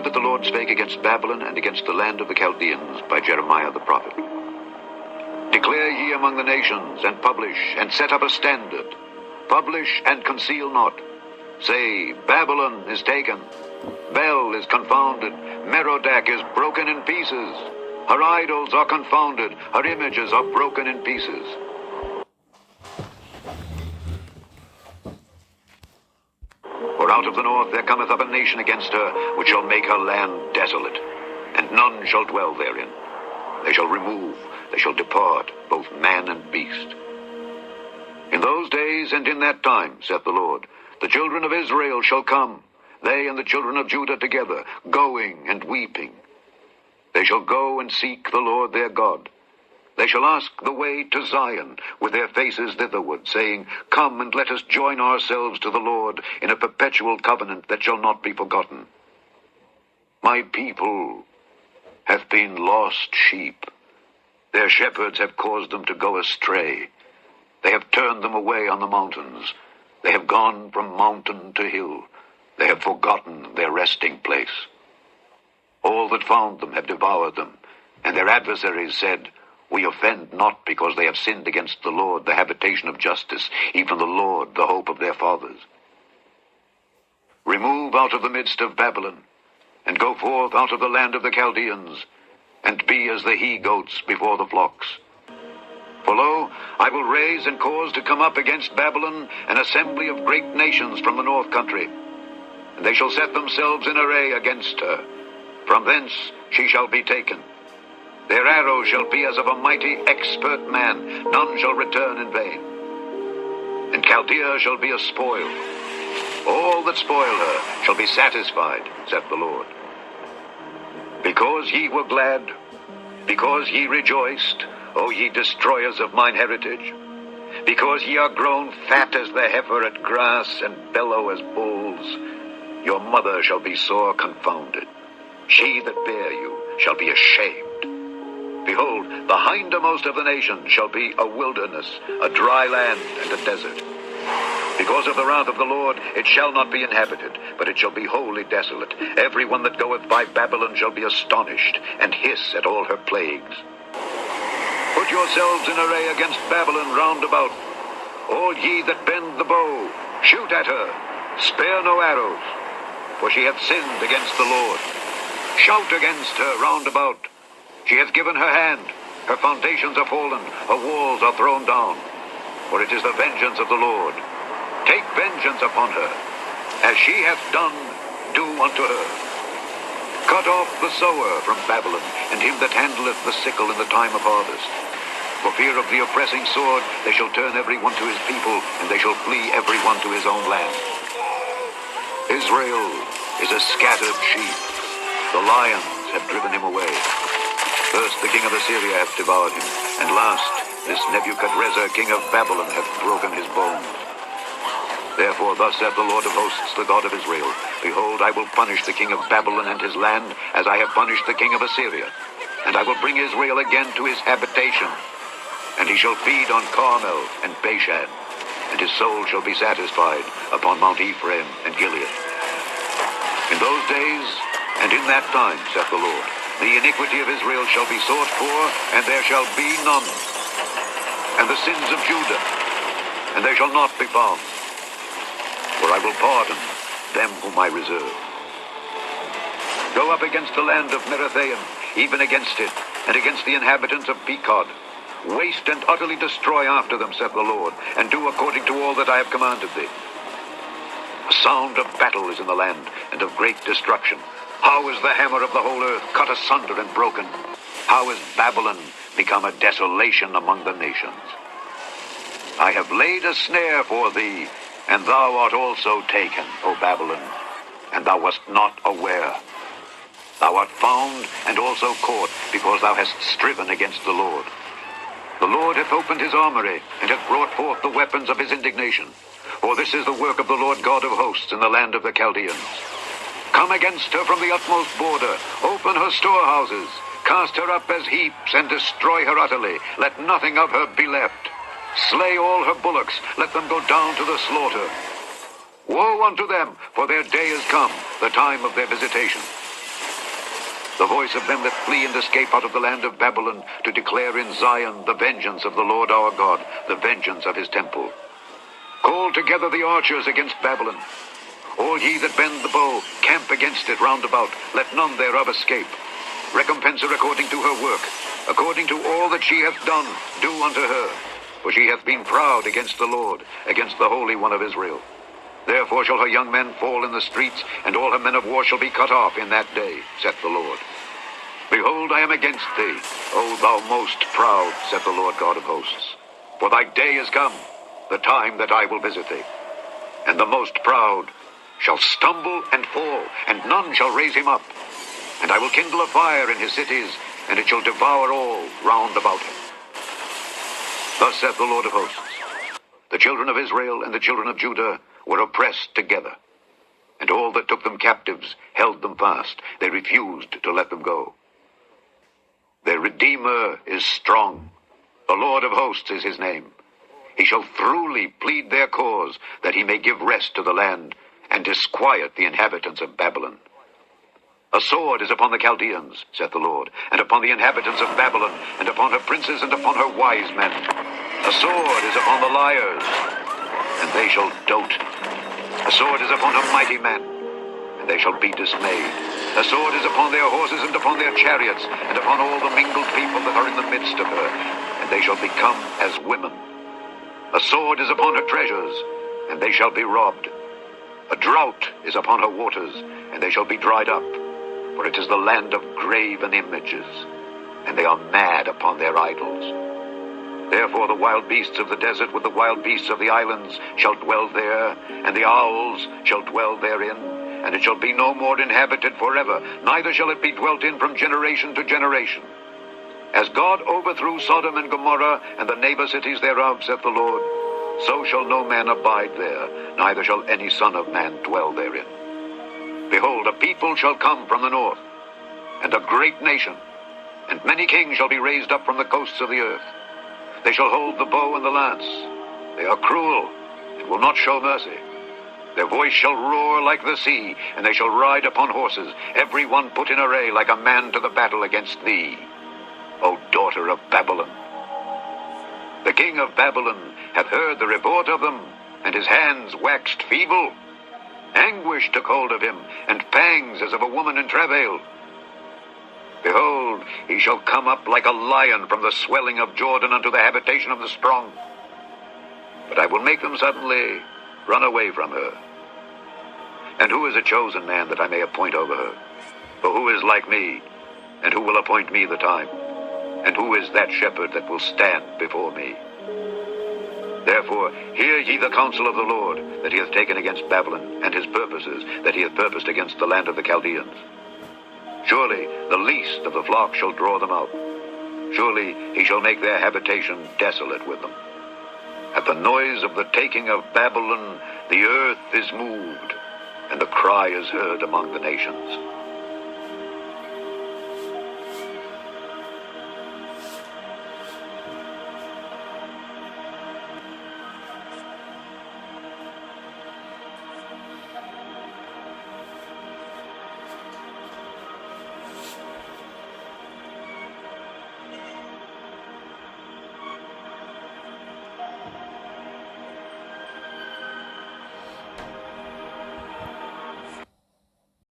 word that the Lord spake against Babylon and against the land of the Chaldeans by Jeremiah the prophet. Declare ye among the nations, and publish, and set up a standard. Publish and conceal not. Say, Babylon is taken. Bel is confounded. Merodach is broken in pieces. Her idols are confounded. Her images are broken in pieces. For out of the north there cometh up a nation against her, which shall make her land desolate, and none shall dwell therein. They shall remove, they shall depart, both man and beast. In those days and in that time, saith the Lord, the children of Israel shall come, they and the children of Judah together, going and weeping. They shall go and seek the Lord their God. They shall ask the way to Zion, with their faces thitherward, saying, Come and let us join ourselves to the Lord in a perpetual covenant that shall not be forgotten. My people have been lost sheep. Their shepherds have caused them to go astray. They have turned them away on the mountains. They have gone from mountain to hill. They have forgotten their resting place. All that found them have devoured them, and their adversaries said, We offend not because they have sinned against the Lord, the habitation of justice, even the Lord, the hope of their fathers. Remove out of the midst of Babylon, and go forth out of the land of the Chaldeans, and be as the he-goats before the flocks. For lo, I will raise and cause to come up against Babylon an assembly of great nations from the north country, and they shall set themselves in array against her. From thence she shall be taken. Their arrow shall be as of a mighty expert man, none shall return in vain. And Chaldea shall be a spoil. All that spoil her shall be satisfied, saith the Lord. Because ye were glad, because ye rejoiced, O ye destroyers of mine heritage, because ye are grown fat as the heifer at grass, and bellow as bulls, your mother shall be sore confounded. She that bare you shall be ashamed. Behold, the hindermost of the nations shall be a wilderness, a dry land, and a desert. Because of the wrath of the Lord it shall not be inhabited, but it shall be wholly desolate. Every one that goeth by Babylon shall be astonished, and hiss at all her plagues. Put yourselves in array against Babylon round about. All ye that bend the bow, shoot at her, spare no arrows, for she hath sinned against the Lord. Shout against her round about. She hath given her hand, her foundations are fallen, her walls are thrown down. For it is the vengeance of the Lord. Take vengeance upon her. As she hath done, do unto her. Cut off the sower from Babylon, and him that handleth the sickle in the time of harvest. For fear of the oppressing sword, they shall turn every one to his people, and they shall flee every one to his own land. Israel is a scattered sheep. The lions have driven him away. First the king of Assyria hath devoured him, and last this Nebuchadrezzar king of Babylon hath broken his bones. Therefore thus saith the Lord of hosts, the God of Israel, Behold, I will punish the king of Babylon and his land, as I have punished the king of Assyria. And I will bring Israel again to his habitation, and he shall feed on Carmel and Bashan, and his soul shall be satisfied upon Mount Ephraim and Gilead. In those days and in that time, saith the Lord, the iniquity of Israel shall be sought for, and there shall be none, and the sins of Judah, and they shall not be found. For I will pardon them whom I reserve. Go up against the land of Merathaim, even against it, and against the inhabitants of Pekod. Waste and utterly destroy after them, saith the Lord, and do according to all that I have commanded thee. A sound of battle is in the land, and of great destruction. How is the hammer of the whole earth cut asunder and broken? How is Babylon become a desolation among the nations? I have laid a snare for thee, and thou art also taken, O Babylon, and thou wast not aware. Thou art found and also caught, because thou hast striven against the Lord. The Lord hath opened his armory, and hath brought forth the weapons of his indignation. For this is the work of the Lord God of hosts in the land of the Chaldeans. Come against her from the utmost border, open her storehouses, cast her up as heaps, and destroy her utterly. Let nothing of her be left. Slay all her bullocks, let them go down to the slaughter. Woe unto them, for their day is come, the time of their visitation. the voice of them that flee and escape out of the land of Babylon, to declare in Zion the vengeance of the Lord our God, the vengeance of his temple. Call together the archers against Babylon. All ye that bend the bow, camp against it round about. Let none thereof escape. Recompense her according to her work, according to all that she hath done, do unto her. For she hath been proud against the Lord, against the Holy One of Israel. Therefore shall her young men fall in the streets, and all her men of war shall be cut off in that day, saith the Lord. Behold, I am against thee, O thou most proud, saith the Lord God of hosts. For thy day is come, the time that I will visit thee. And the most proud shall stumble and fall, and none shall raise him up. And I will kindle a fire in his cities, and it shall devour all round about him. Thus saith the Lord of hosts, the children of Israel and the children of Judah were oppressed together, and all that took them captives held them fast. They refused to let them go. Their Redeemer is strong. The Lord of hosts is his name. He shall throughly plead their cause, that he may give rest to the land, and disquiet the inhabitants of Babylon. A sword is upon the Chaldeans, saith the Lord, and upon the inhabitants of Babylon, and upon her princes, and upon her wise men. A sword is upon the liars, and they shall dote. A sword is upon her mighty men, and they shall be dismayed. A sword is upon their horses, and upon their chariots, and upon all the mingled people that are in the midst of her, and they shall become as women. A sword is upon her treasures, and they shall be robbed. A drought is upon her waters, and they shall be dried up. For it is the land of graven images, and they are mad upon their idols. Therefore the wild beasts of the desert with the wild beasts of the islands shall dwell there, and the owls shall dwell therein, and it shall be no more inhabited forever, neither shall it be dwelt in from generation to generation. As God overthrew Sodom and Gomorrah, and the neighbor cities thereof, saith the Lord, so shall no man abide there, neither shall any son of man dwell therein. Behold, a people shall come from the north, and a great nation, and many kings shall be raised up from the coasts of the earth. They shall hold the bow and the lance. They are cruel, and will not show mercy. Their voice shall roar like the sea, and they shall ride upon horses, every one put in array like a man to the battle against thee, O daughter of Babylon. The king of Babylon hath heard the report of them, and his hands waxed feeble. Anguish took hold of him, and pangs as of a woman in travail. Behold, he shall come up like a lion from the swelling of Jordan unto the habitation of the strong. But I will make them suddenly run away from her. And who is a chosen man that I may appoint over her? For who is like me, and who will appoint me the time? And who is that shepherd that will stand before me? Therefore, hear ye the counsel of the Lord, that he hath taken against Babylon, and his purposes, that he hath purposed against the land of the Chaldeans. Surely the least of the flock shall draw them out. Surely he shall make their habitation desolate with them. At the noise of the taking of Babylon, the earth is moved, and the cry is heard among the nations.